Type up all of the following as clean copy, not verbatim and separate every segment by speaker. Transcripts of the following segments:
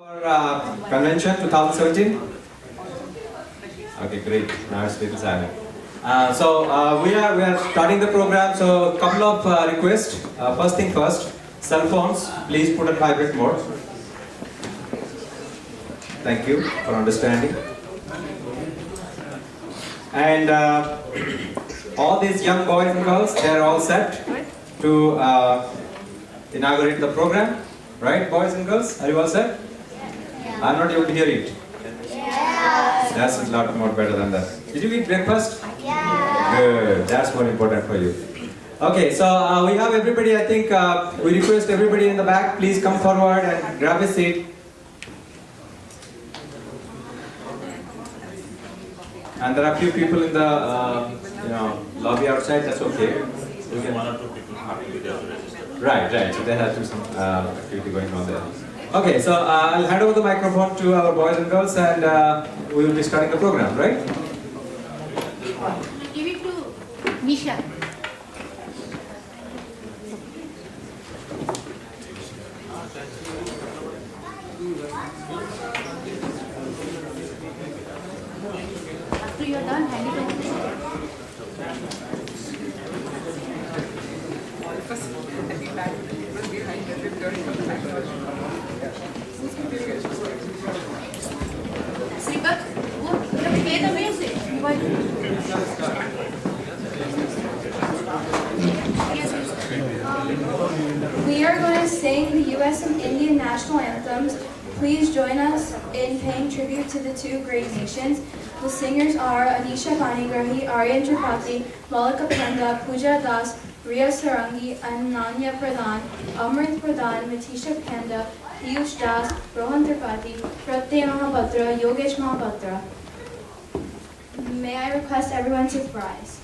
Speaker 1: Our convention 2017. Okay, great. Now it's little silent. We are starting the program. So couple of requests. First thing first, cell phones, please put on vibrate mode. Thank you for understanding. And all these young boys and girls, they are all set to inaugurate the program, right? Boys and girls, are you all set? I'm not able to hear it.
Speaker 2: Yeah.
Speaker 1: That's a lot more better than that. Did you eat breakfast?
Speaker 2: Yeah.
Speaker 1: Good. That's more important for you. Okay, so we have everybody. I think we request everybody in the back, please come forward and grab a seat. And there are a few people in the lobby outside. That's okay. We can...
Speaker 3: One or two people have to be there to register.
Speaker 1: Right. So they have to some activity going on there. Okay, so I'll hand over the microphone to our boys and girls, and we will be starting the program, right?
Speaker 2: Give it to Misha. After you're done, hand it over to Misha. Sripat, play the music.
Speaker 4: We are going to sing the U.S. and Indian national anthems. Please join us in paying tribute to the two great nations. The singers are Anisha Panigrahi, Aryan Tripathi, Malika Panda, Pooja Das, Riya Sarangi, Ananya Pradhan, Amrit Pradhan, Matisha Panda, Piyush Das, Rohan Tripathi, Pratyay Mahapatra, Yogesh Mahapatra. May I request everyone to rise?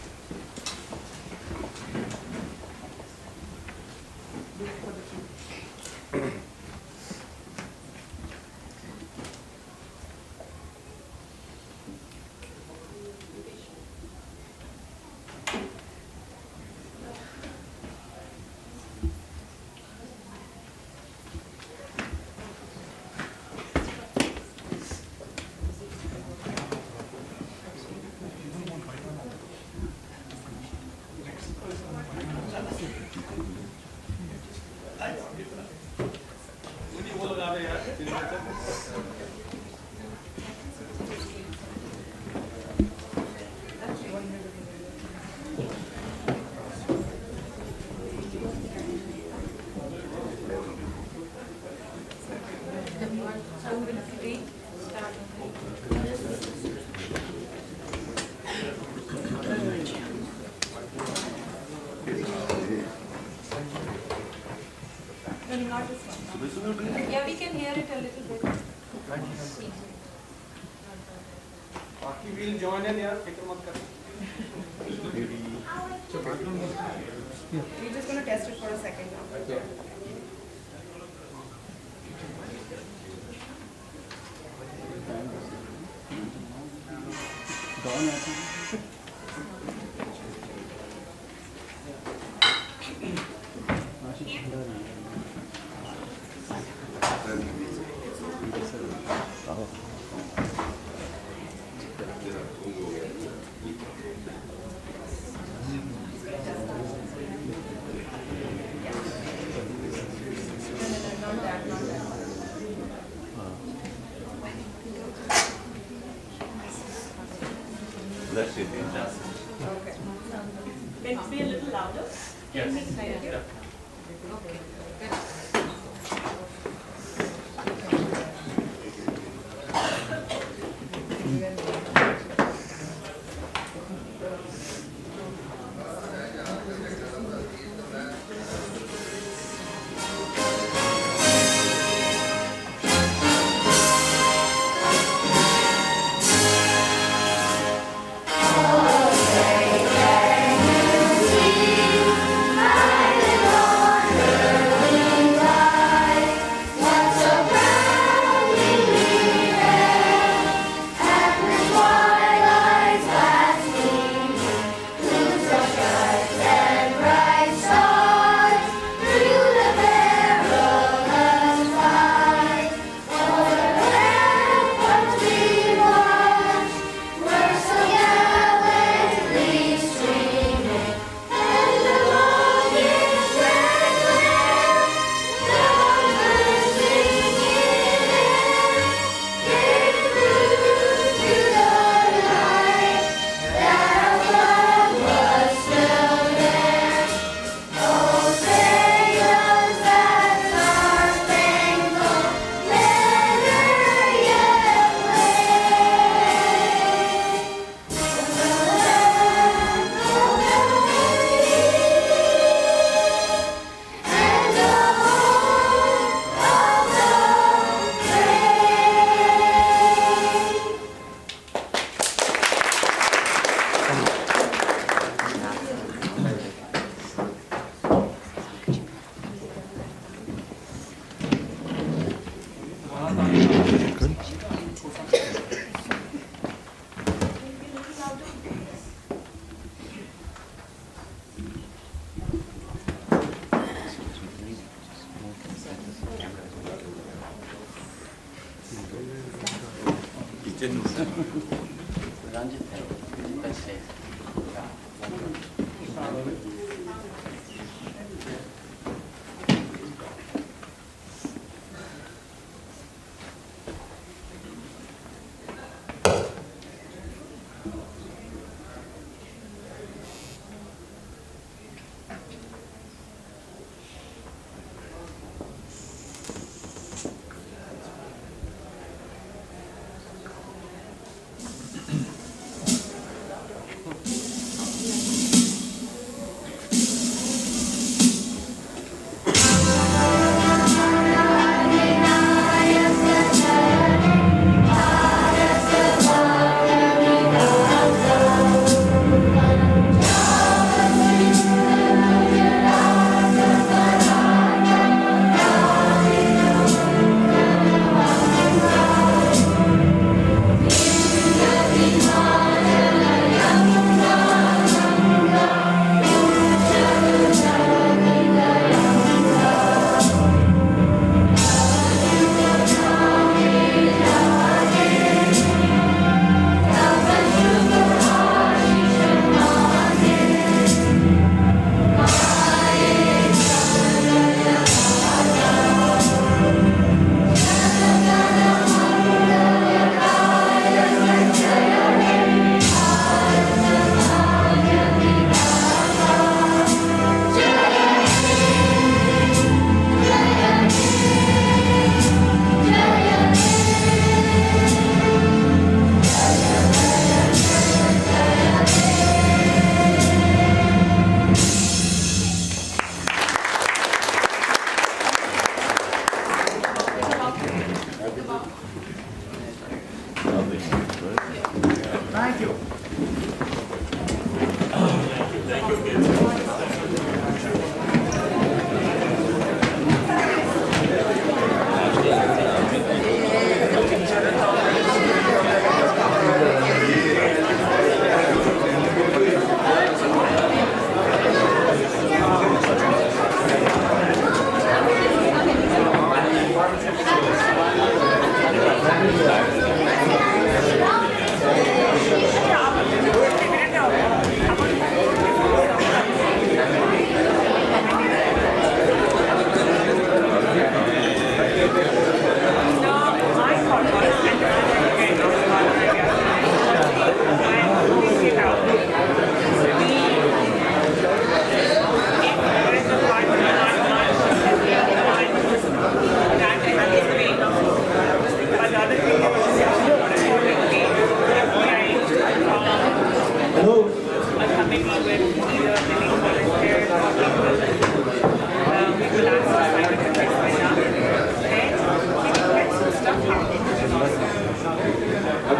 Speaker 5: Yeah, we can hear it a little bit.
Speaker 1: We'll join in here.
Speaker 5: We're just going to test it for a second now.
Speaker 3: Let's see.
Speaker 5: Okay. Can it be a little louder?
Speaker 3: Yes.
Speaker 5: Okay. Good.
Speaker 2: My little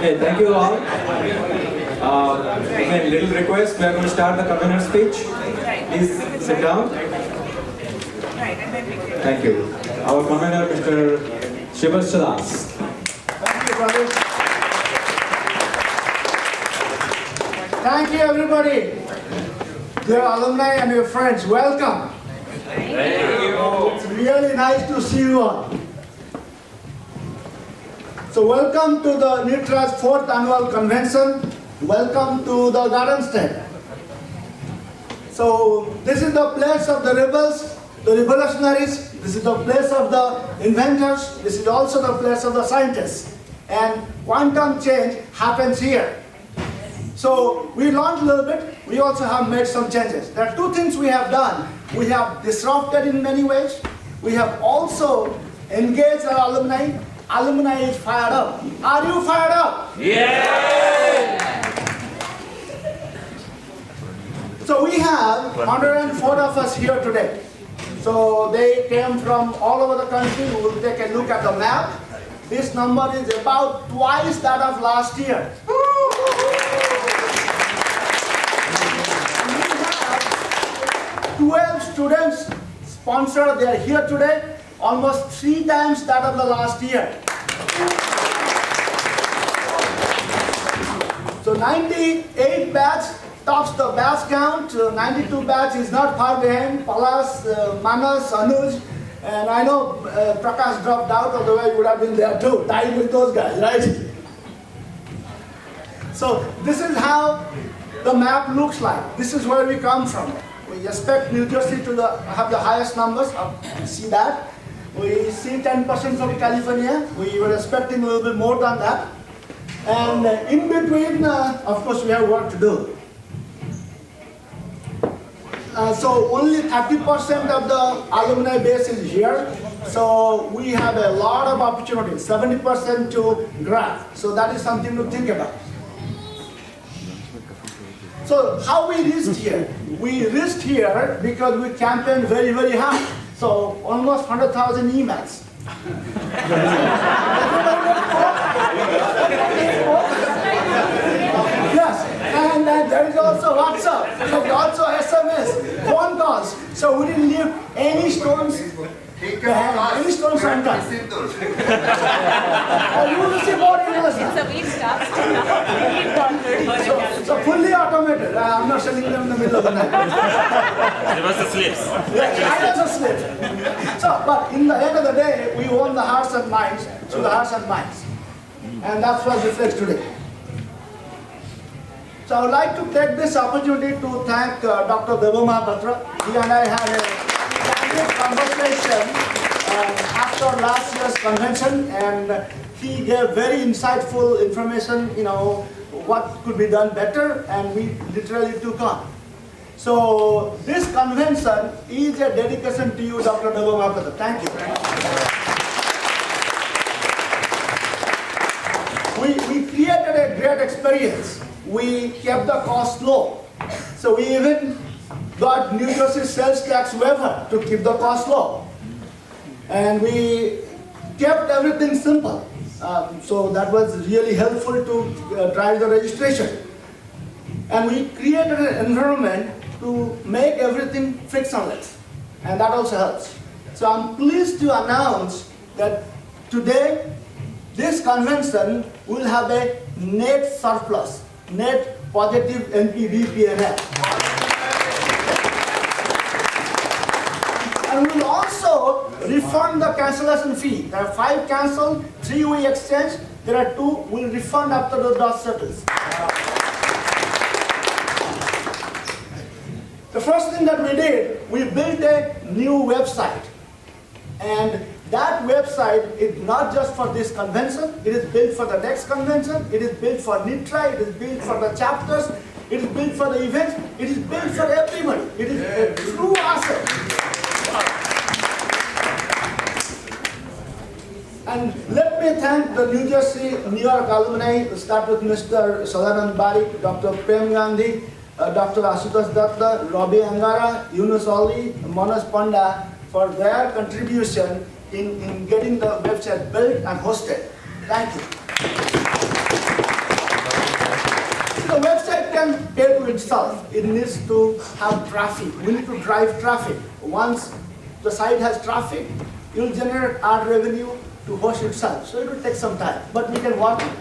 Speaker 1: Okay, thank you all. Again, little request, we are going to start the convener speech. Please sit down. Thank you. Our convener, Mr. Shivas Das.
Speaker 6: Thank you, brother. Thank you, everybody. Dear alumni and your friends, welcome. It's really nice to see you all. So welcome to the NITRA's 4th annual convention. Welcome to the Garden State. So this is the place of the rebels, the revolutionaries. This is the place of the inventors. This is also the place of the scientists. And quantum change happens here. So we learned a little bit. We also have made some changes. There are two things we have done. We have disrupted in many ways. We have also engaged our alumni. Alumni is fired up. Are you fired up? Yeah! So we have 104 of us here today. So they came from all over the country. We will take a look at the map. This number is about twice that of last year. We have 12 students sponsored. They are here today. Almost 3 times that of the last year. So 98 batch tops the batch count. 92 batch is not far behind. Palas, Manas, Anuj, and I know Prakash dropped out, otherwise he would have been there too, tied with those guys, right? So this is how the map looks like. This is where we come from. We expect New Jersey to have the highest numbers. See that? We see 10% from California. We were expecting a little bit more than that. And in between, of course, we have work to do. So only 30% of the alumni base is here. So we have a lot of opportunities, 70% to grab. So that is something to think about. So how we reached here? We reached here because we campaigned very, very hard. So almost 100,000 emails. Yes, and there is also WhatsApp, and also SMS, phone calls. So we didn't leave any stones behind, any stones unturned. You will see more emails now.
Speaker 5: So we start.
Speaker 6: So fully automated. I'm not sending them in the middle of the night.
Speaker 3: Give us the slips.
Speaker 6: I also slip. So, but in the end of the day, we own the hearts and minds through the hearts and minds. And that's what reflects today. So I would like to take this opportunity to thank Dr. Bebo Mahapatra. He and I had a candid conversation after last year's convention, and he gave very insightful information, what could be done better, and we literally took on. So this convention is a dedication to you, Dr. Bebo Mahapatra. Thank you. We created a great experience. We kept the cost low. So we even got New Jersey sales tax waiver to keep the cost low. And we kept everything simple. So that was really helpful to drive the registration. And we created an environment to make everything frictionless. And that also helps. So I'm pleased to announce that today, this convention will have a net surplus, net positive NPV P&L. And we will also refund the cancellation fee. There are 5 canceled, 3 we exchange, there are 2 we'll refund after the dust settles. The first thing that we did, we built a new website. And that website is not just for this convention, it is built for the next convention, it is built for NITRA, it is built for the chapters, it is built for the events, it is built for everybody. It is a true asset. And let me thank the New Jersey, New York alumni, start with Mr. Sadanand Barik, Dr. Prem Gandhi, Dr. Ashutosh Datta, Robbie Angara, Yunus Ali, Manoj Panda for their contribution in getting the website built and hosted. Thank you. The website can pay to itself. It needs to have traffic. We need to drive traffic. Once the site has traffic, it will generate ad revenue to host itself. So it will take some time, but we can work on it.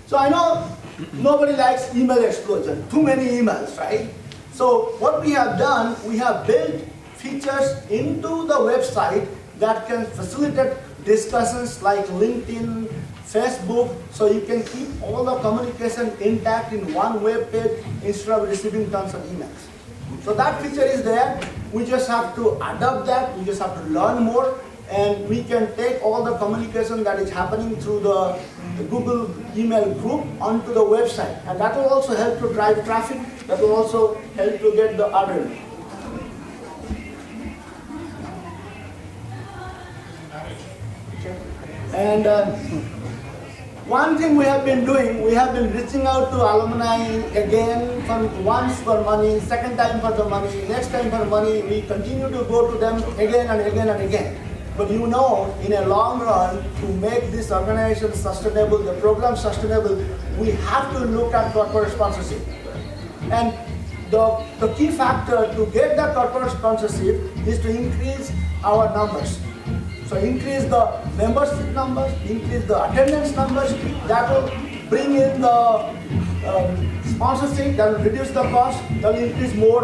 Speaker 6: So I know nobody likes email explosion, too many emails, right? So what we have done, we have built features into the website that can facilitate discussions like LinkedIn, Facebook, so you can keep all the communication intact in one web page instead of receiving tons of emails. So that feature is there. We just have to adopt that. We just have to learn more, and we can take all the communication that is happening through the Google email group onto the website, and that will also help to drive traffic. That will also help to get the order. And one thing we have been doing, we have been reaching out to alumni again, once for money, second time for the money, next time for money. We continue to go to them again and again and again. But in a long run, to make this organization sustainable, the program sustainable, we have to look at corporate sponsorship. And the key factor to get that corporate sponsorship is to increase our numbers. So increase the membership numbers, increase the attendance numbers. That will bring in the sponsorship, that will reduce the cost, that will increase more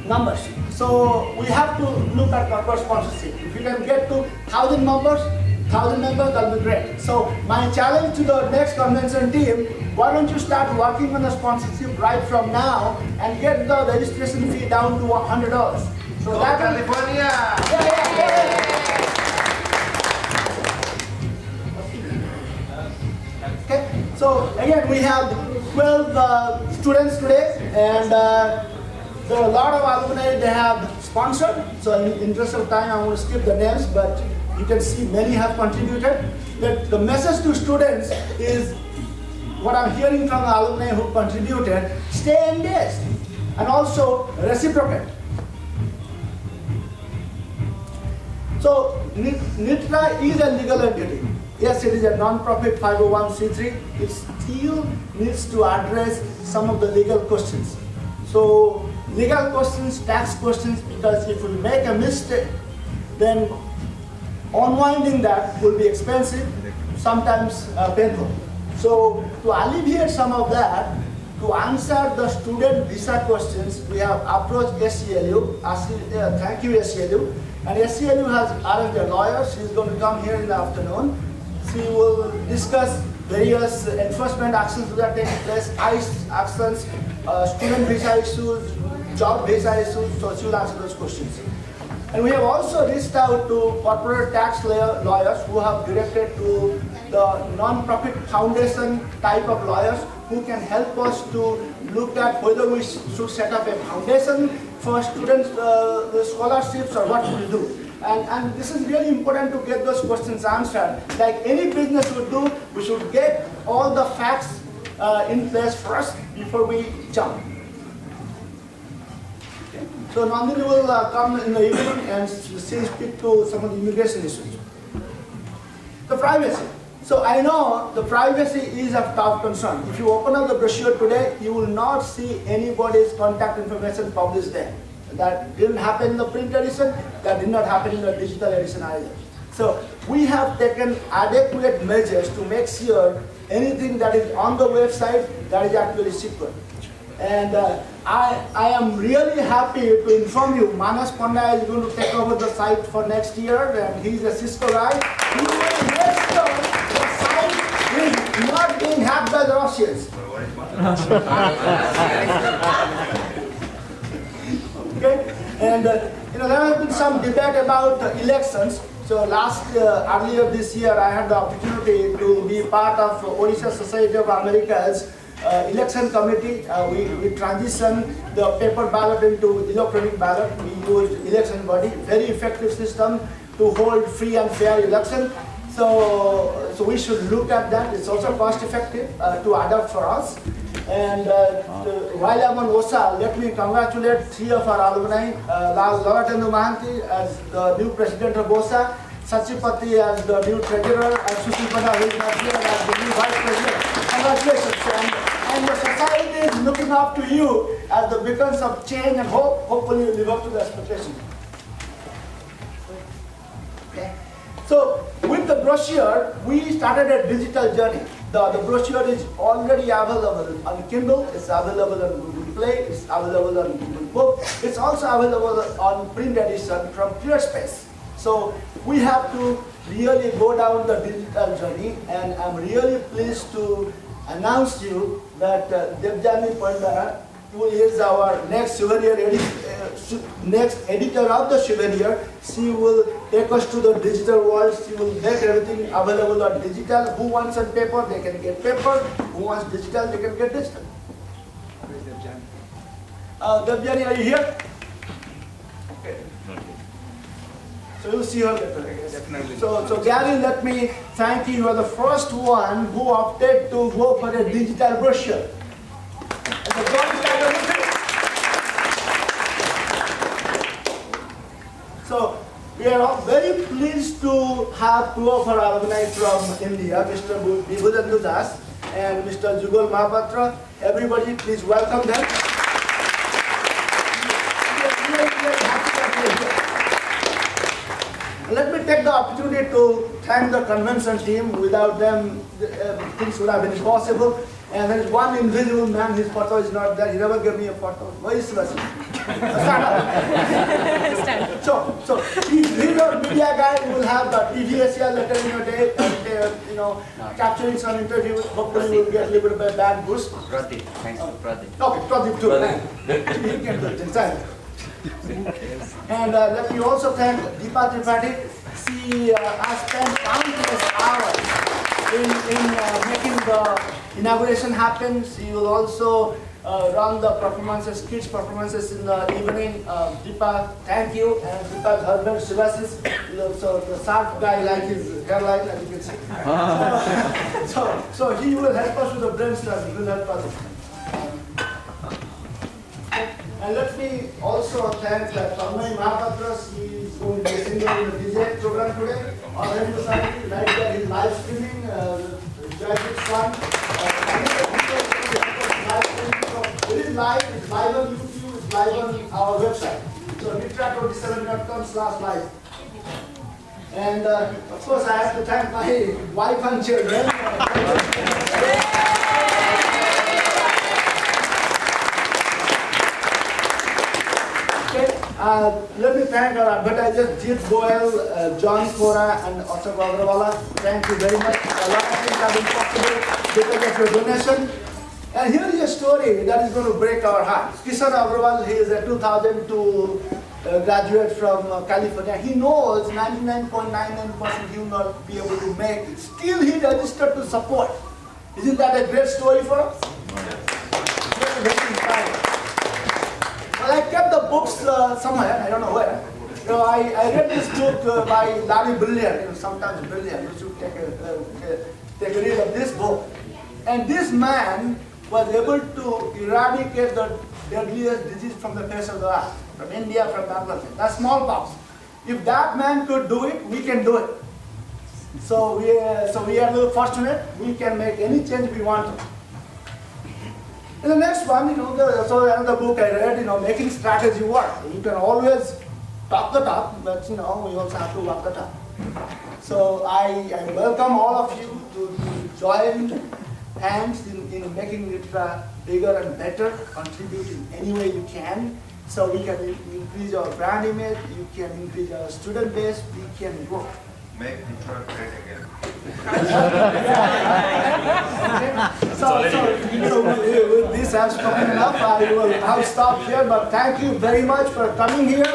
Speaker 6: numbers. So we have to look at corporate sponsorship. If you can get to 1,000 members, 1,000 members, that'll be great. So my challenge to the next convention team, why don't you start working on the sponsorship right from now and get the registration fee down to $100. So that will,
Speaker 7: California!
Speaker 6: Okay, so again we have 12 students today, and there are a lot of alumni they have sponsored. So in interest of time, I'm going to skip the names, but you can see many have contributed. The message to students is what I'm hearing from the alumni who contributed: stay engaged and also reciprocate. So NITRA is a legal entity. Yes, it is a non-profit 501c3. It still needs to address some of the legal questions. So legal questions, tax questions, because if we make a mistake, then unwinding that will be expensive, sometimes painful. So to alleviate some of that, to answer the student visa questions, we have approached SCLU. Thank you, SCLU. And SCLU has arranged a lawyer. She's going to come here in the afternoon. She will discuss various enforcement actions that are taking place, ICE actions, student visa issues, job visa issues, so she will answer those questions. And we have also reached out to corporate tax lawyers who have directed to the non-profit foundation type of lawyers who can help us to look at whether we should set up a foundation for students' scholarships or what should we do. And this is really important to get those questions answered. Like any business would do, we should get all the facts in place first before we jump. Okay. So Nandini will come in the evening and she'll speak to some of the immigration issues. The privacy. So I know the privacy is of top concern. If you open up the brochure today, you will not see anybody's contact information published there. That didn't happen in the print edition, that did not happen in the digital edition either. So we have taken adequate measures to make sure anything that is on the website, that is actually secret. And I am really happy to inform you, Manas Panda is going to take over the site for next year, and he's a Cisco guy. He will make sure the site is not being hacked by the Russians. Okay? And there has been some debate about elections. So earlier this year, I had the opportunity to be part of Odisha Society of America's election committee. We transitioned the paper ballot into electronic ballot. We used election body, very effective system to hold free and fair election. So we should look at that. It's also cost effective to adopt for us. And while I'm on OSA, let me congratulate three of our alumni, Lavatendu Mahanti as the new president of OSA, Sachipati as the new treasurer, and Susipada who is not here as the new vice president. Congratulations. And the society is looking up to you as the beacons of change and hope. Hopefully you live up to the expectation. Okay. So with the brochure, we started a digital journey. The brochure is already available on Kindle, it's available on Google Play, it's available on Google Book, it's also available on print edition from ClearSpace. So we have to really go down the digital journey, and I'm really pleased to announce you that Debjani Panda, who is our next next editor of the Souvenir, she will take us to the digital world. She will make everything available on digital. Who wants on paper, they can get paper. Who wants digital, they can get digital. Where is Debjani? Debjani, are you here? Okay. So you'll see her later, I guess.
Speaker 7: Definitely.
Speaker 6: So Gary, let me thank you. You are the first one who opted to go for a digital brochure. And the So we are all very pleased to have two of our alumni from India, Mr. Vibhudandu Das and Mr. Jugal Mahapatra. Everybody, please welcome them. Let me take the opportunity to thank the convention team. Without them, things would have been impossible. And there is one invisible man, his photo is not there. He never gave me a photo. Where is Sebastian? Stand up. So he's our media guy will have the TVSL later in your day, capturing some interview. Hopefully, we'll get a little bit of a bad boost.
Speaker 7: Pradeep, thanks to Pradeep.
Speaker 6: Okay, Pradeep too. He can do it inside. And let me also thank Deepa Tripathi. She has spent countless hours in making the inauguration happen. She will also run the performances, kids performances in the evening. Deepa, thank you. And Deepa's husband, Shivashish, so the sharp guy like his hairline, as you can see. So he will help us with the brainstorming. He will help us. And let me also thank Tanmay Mahapatras. He is going to be a singer in the DJ program today. On Radio Society, right there, he's live streaming. Graduate son. It is live, it's live on YouTube, it's live on our website. So mitra27.com/live. And of course, I have to thank my wife and children. Let me thank our advertisers, Jeet Goel, John Kora, and Ashok Agrawala. Thank you very much. A lot of things have been possible because of your donation. And here is a story that is going to break our heart. Kishan Agrawal, he is a 2002 graduate from California. He knows 99.99% he will not be able to make it. Still, he registered to support. Isn't that a great story for us? Very inspiring. Well, I kept the books somewhere, I don't know where. I read this book by Larry Brilliant, sometimes Brilliant. You should take a read of this book. And this man was able to eradicate the deadliest disease from the face of the earth, from India, from Bangladesh. That's smallpox. If that man could do it, we can do it. So we are a little fortunate. We can make any change we want to. In the next one, so another book I read, making strategy work. You can always talk the talk, but we also have to walk the talk. So I welcome all of you to join hands in making it bigger and better, contribute in any way you can, so we can increase our brand image, you can increase our student base, we can grow.
Speaker 8: Make Detroit great again.
Speaker 6: With this I've spoken enough. I'll stop here, but thank you very much for coming here.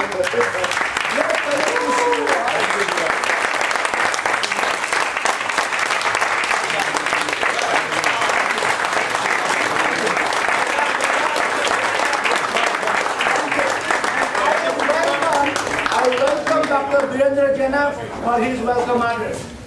Speaker 6: I welcome Dr. Virendra Jena for his welcome address.